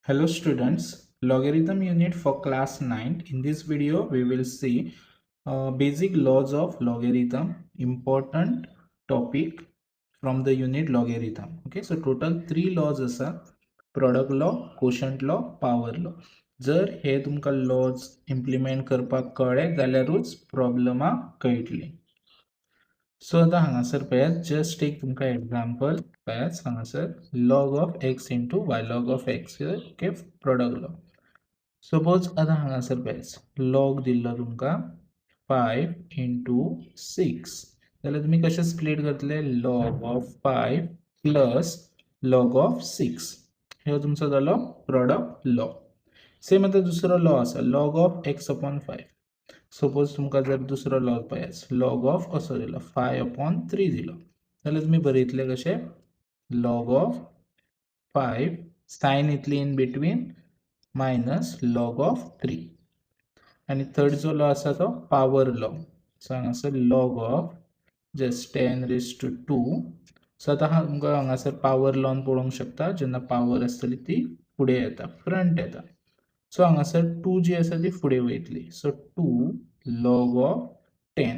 Hello students, logarithm unit for class 9. In this video we will see basic laws of logarithm, important topic from the unit logarithm. Okay, so total 3 laws are product law, quotient law, power law. जर हे तुमका laws implement करपाक कळे जाल्यारूच problem कळटली. So आता हांगासर पळयात just take तुमका example पळयात हांगासर log of x into y log of x okay product law. Suppose आता हांगासर पळयात log दिल्लो तुमका 5 into 6 जाल्यार तुम्ही कशे स्प्लिट करतले log of 5 plus log of 6 हे तुमचो जालो product law. सेम आता दुसरो लॉ आसा log of x upon 5. Suppose तुमका जर दुसरो लॉग पळयात लॉग ऑफ कसो दिलो 5/3 दिलो जाल्यार तुम्ही बरयतले कशे लॉग ऑफ 5 साइन इतली in between minus log of 3 आणि थर्ड जो लॉ आसा तो पावर लॉ. सो हांगासर लॉग ऑफ जस्ट 10⁻². सो आता तुमकां हांगासर पावर लॉन पळोवंक शकता जेन्ना पावर आसतली ती फुडें येता फ्रंट येता. सो हांगासर 2 जी आसा ती फुडें वयतली. So 2 log of 10.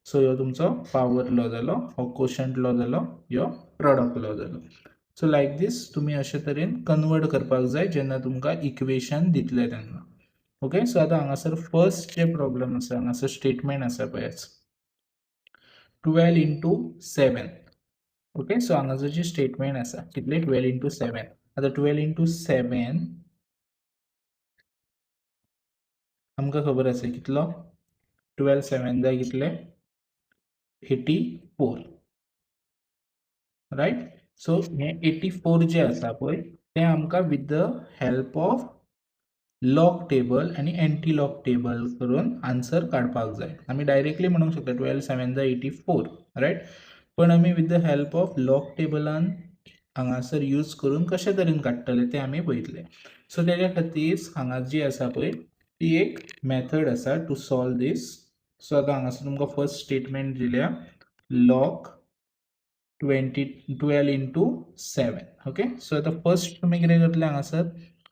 सो ह्यो तुमचो पावर लॉ जालो, हो क्वोशंट लॉ जालो, ह्यो प्रॉडक्ट लॉ जालो. सो लायक दिस तुम्ही अशे तरेन कन्वर्ट करपाक जाय जेन्ना तुमकां इक्वेशन दितले तेन्ना. ओके, सो आता हांगासर फर्स्ट जे प्रॉब्लेम आसा हांगासर स्टेटमेंट आसा पळयात 12 into 7. ओके, सो हांगासर जी स्टेटमेंट आसा कितले 12 into 7. आता 12 into 7 आमकां खबर आसा कितलो 12 7 जाय कितले 84 राइट. सो हे 84 जे आसा पळय ते आमकां with the help of log table आणि एंटी लॉग टेबल करून आन्सर काढपाक जाय. आमी डायरेक्टली म्हणूंक शकता 12 7 जाय 84 राइट. पण आमी with the help of log टेबलान हांगासर यूज करून कशे तरेन काडटले ते आमी पळयतले. सो तेज्या खातीर हांगा जी आसा पळय ती एक मेथड आसा टू सॉल्व दिस. सो आता हांगासर तुमकां फर्स्ट स्टेटमेंट दिल्या log 12 into 7. ओके, सो आता फर्स्ट तुम्ही कितें करतले हांगासर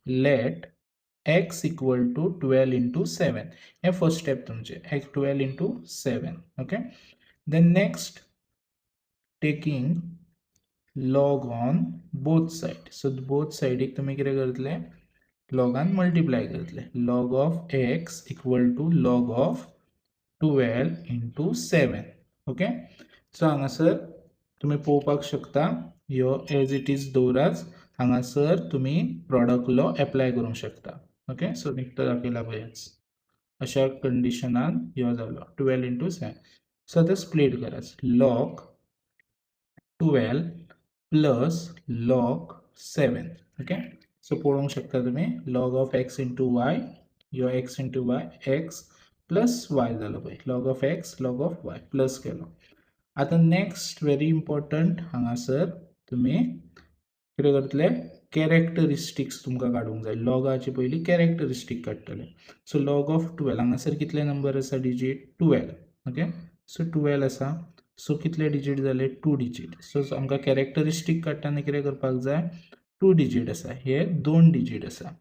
let x equal to 12 into 7. हे फर्स्ट स्टेप तुमचे x 12 into 7. Okay, then next taking log on both side. so both side एक तुम्ही कितें करतले लॉगान मल्टिप्लाय करतले log of x equal to log of 12 into 7. Okay, so हांगासर तुम्ही पळोवपाक शकता ह्यो एज इट इज दवरात. हांगासर तुम्ही प्रॉडक्ट लॉ एप्लाय करूंक शकता. ओके, सो निकतो दाखयला पळयात अशा कंडिशनान ह्यो जालो 12 into 7. सो आता स्प्लिट करात log 12 plus log 7. Okay, so पळोवंक शकता तुम्ही log of x into y ह्यो x into y x plus y जालो पळय log of x log of y plus केलो. आता नेक्स्ट व्हेरी इम्पॉर्टंट हांगासर तुम्ही कितें करतले कॅरेक्टरिस्टिक्स तुमकां काडूंक जाय. लॉगाची पयली कॅरेक्टरिस्टिक काडटले. सो लॉग ऑफ 12 हांगासर कितले नंबर आसा डिजिट 12. ओके, सो 12 आसा. सो कितले डिजिट जाले 2 डिजिट. सो आमकां कॅरेक्टरिस्टिक काडटाना कितें करपाक जाय 2 डिजिट आसा हे 2 डिजिट आसा.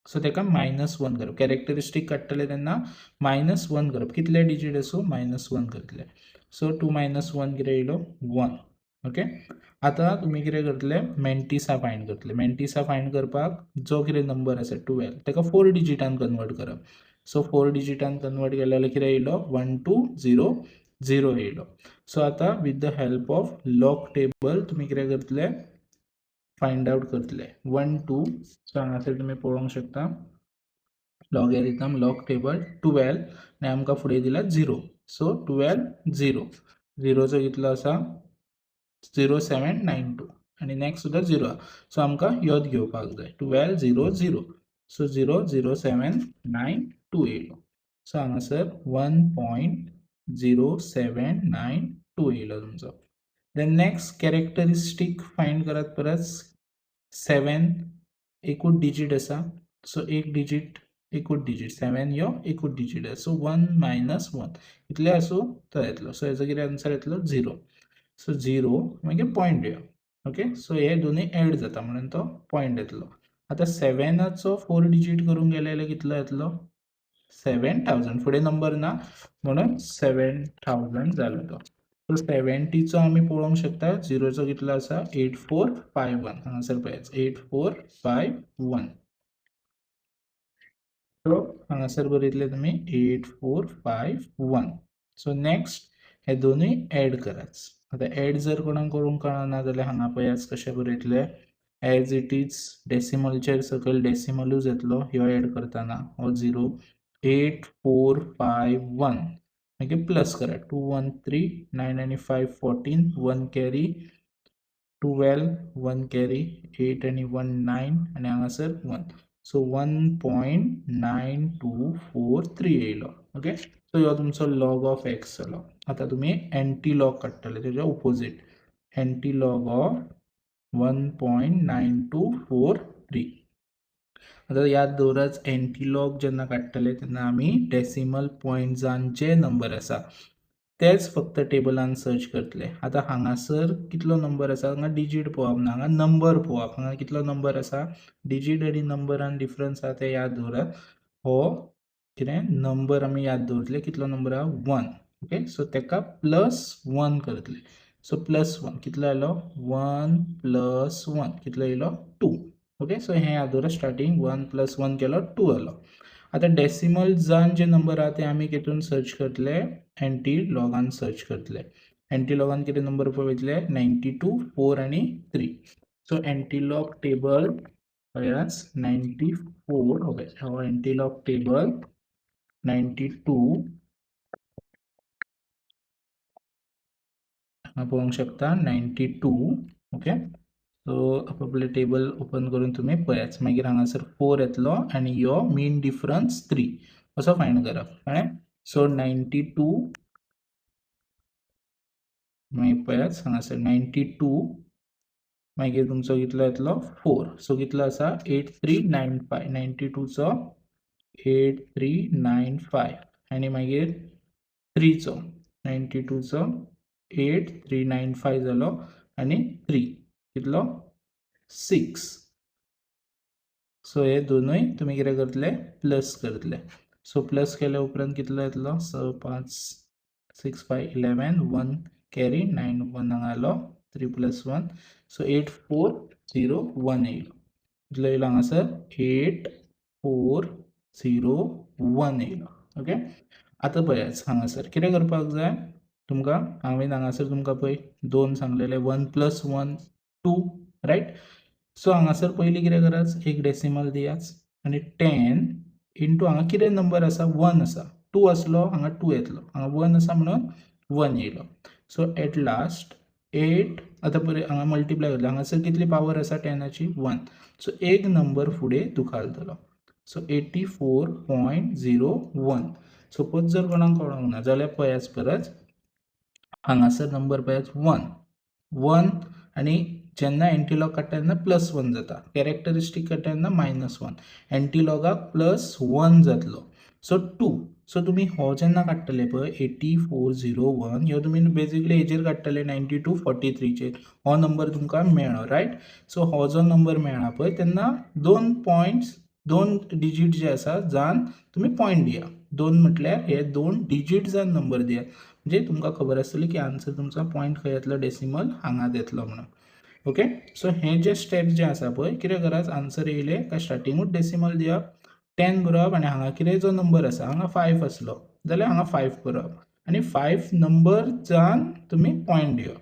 सो तेका -1 करप. कॅरेक्टरिस्टिक काडटले तेन्ना -1 करप. कितले डिजिट आसूं -1 करतले. सो 2 - 1 कितें येयलो 1. ओके, आता तुम्ही कितें करतले मेंटिसा फायंड करतले. मेंटिसा फायंड करपाक जो कितें नंबर आसा 12 तेका 4 डिजिटान कन्वर्ट करप. सो 4 डिजिटान कन्वर्ट केले जाल्यार कितें येयलो 1 2 0 0 येयलो. सो आता with the help of log table तुम्ही कितें करतले फाइंड आउट करतले 1 2. सो हांगासर तुम्ही पळोवंक शकता लॉगॅरिथम लॉग टेबल 12 आणि आमकां फुडें दिला 0. सो 12 0 0 चो कितलो आसा 0792 आणि नेक्स्ट सुद्धा 0. सो आमकां योच घेवपाक जाय 12 0 0. सो 0 0 7 9 2 येयलो. सो हांगासर 1.0792 येयलो तुमचो. देन नेक्स्ट कॅरेक्टरिस्टिक फाइंड करात परत 7 एकूच डिजिट आसा. सो एक डिजिट एकूच डिजिट 7 यो एकूच डिजिट आसा. सो 1 - 1 इतले आसूं तो येतलो. सो हेजो कितें आन्सर येतलो 0. सो 0 मागीर पॉइंट येवप. ओके, सो हे दोन्ही एड जाता म्हणून तो पॉइंट येतलो. आता 7चो 4 डिजिट करून गेलेले कितलो येतलो 7000 फुडें नंबर ना म्हणून 7000 जालो तो. सो 70चो आमी पळोवंक शकता 0चो कितलो आसा 8451 हांगासर पळयात 8451. सो हांगासर बरयतले तुमी 8451. सो नेक्स्ट हे दोनूय ऍड करात. आता ऍड जर कोणाक करूंक कळना जाल्यार हांगा पळयात कशें बरयतले एज इट इज डेसिमलचेर सकयल डेसिमलूच येतलो ह्यो ऍड करतना हो 0 8451 मागीर प्लस करा 2 1 3 9 आणि 5 14 1 कॅरी 12 1 कॅरी 8 आणि 1 9 आणि हांगासर 1. सो 1.9243 येयलो. ओके सो ह्यो तुमचो लॉग ऑफ एक्स जालो. आता तुम्ही एंटी लॉग काडटले तेच्या ऑपोजिट एंटी लॉग ऑफ 1.9243. आता याद दवरात एंटी लॉग जेन्ना काडटले तेन्ना आमी डेसिमल पॉयंट्सांचे नंबर आसा तेच फक्त टेबलान सर्च करतले. आता हांगासर कितलो नंबर आसा हांगा डिजिट पळोवप ना हांगा नंबर पळोवप. हांगा कितलो नंबर आसा डिजिट आनी नंबरान डिफरन्स आसा ते याद दवरात. हो कितें नंबर आमी याद दवरतले कितलो नंबर आहा 1. ओके सो तेका +1 करतले. सो +1 कितलो आयलो 1 + 1 कितलो येयलो 2. ओके सो हे याद दवरा स्टार्टिंग 1 + 1 केलो 2 आलो. आता डेसिमल जान जे नंबर आहा ते आमी कितून सर्च करतले एंटी लॉगान सर्च करतले. एंटी लॉगान कितें नंबर पळयतले 92 4 आणि 3. सो एंटी लॉग टेबल पळयात 94 ओके हो एंटी लॉग टेबल 92 हांगा पळोवंक शकता 92. ओके सो आपले टेबल ओपन करून तुम्ही पळयात मागीर हांगासर 4 येतलो आणि यो मीन डिफरन्स 3 असो फायंड करप कळ्ळें. सो 92 मागीर पळयात हांगासर 92 मागीर तुमचो कितलो येतलो 4. सो कितलो आसा 8395 92चो 8395 आणि मागीर 3चो 92चो 8395 जालो आणि 3 कितलो 6. सो हे दोनूय तुम्ही कितें करतले प्लस करतले. सो प्लस केल्या उपरांत कितलो येतलो 6 5 6 5 11 1 कॅरी 9 1 हांगा आलो 3 + 1 सो 8401 येयलो. कितलो येयलो हांगासर 8401 येयलो. ओके आतां पळयात हांगासर कितें करपाक जाय तुमकां हांवें हांगासर तुमकां पळय 2 सांगलेले 1 + 1 2 रायट. सो हांगासर पयलीं कितें करात एक डेसिमल दियात आणि 10 इंटू हांगा कितें नंबर आसा 1 आसा 2 आसलो हांगा 2 येतलो हांगा 1 आसा म्हणून 1 येयलो. सो एट लास्ट 8 आतां पळय हांगा मल्टिप्लाय करतलो हांगासर कितली पावर आसा 10ची 1. सो एक नंबर फुडें दुखालतलो. सो 84.01. सपोज जर कोणाक कळोंक ना जाल्यार पळयात परत हांगासर नंबर पळयात 1 आणि जेन्ना एंटीलॉग काडटा तेन्ना +1 जाता कॅरेक्टरिस्टीक काडटा तेन्ना -1 एंटीलॉगाक +1 जातलो. सो 2 सो तुमी हो जेन्ना काडटले पळय 8401 ह्यो तुमी बेजिकली हेजेर काडटले 92 43 चेर हो नंबर तुमकां मेळ्ळो रायट. सो हो जो नंबर मेळ्ळा पळय तेन्ना 2 पॉयंट्स 2 डिजीट जे आसा जान तुमी पॉयंट दिया 2 म्हटल्यार हे 2 डिजीट जान नंबर दिया म्हणजे तुमकां खबर आसतली की आन्सर तुमचो पॉयंट खंय येतलो डेसिमल हांगात येतलो म्हणून. ओके सो हे जे स्टेप्स जे आसा पळय कितें करात आन्सर येयले काय स्टार्टिंगूच डेसिमल दिवप 10 बरोवप आणि हांगा कितें जो नंबर आसा हांगा 5 आसलो जाल्यार हांगा 5 बरोवप आणि 5 नंबर जावन तुमी पॉयंट दिवप.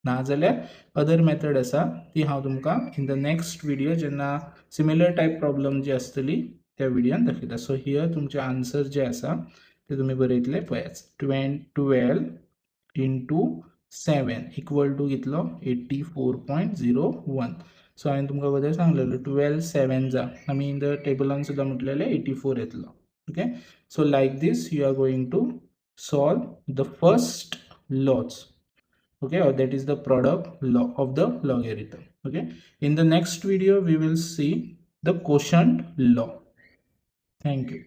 नाजाल्यार अदर मेथड आसा ती हांव तुमकां इन द नेक्स्ट व्हिडिओ जेन्ना सिमिलर टायप प्रॉब्लम जी आसतली त्या व्हिडिओन दाखयता. सो हियर तुमचे आन्सर जे आसा ते तुमी बरयतले पळयात 12 इंटू 7 इक्वल टू कितलो 84.01. सो हांवें तुमकां बद्दल सांगलेलो 12 7 जा आमी इन द टेबलान सुद्दां म्हटलेले 84 येतलो. Okay so like this you are going to solve the first laws. Okay or that is the product law of the logarithm. Okay in the next video we will see the quotient law. Thank you.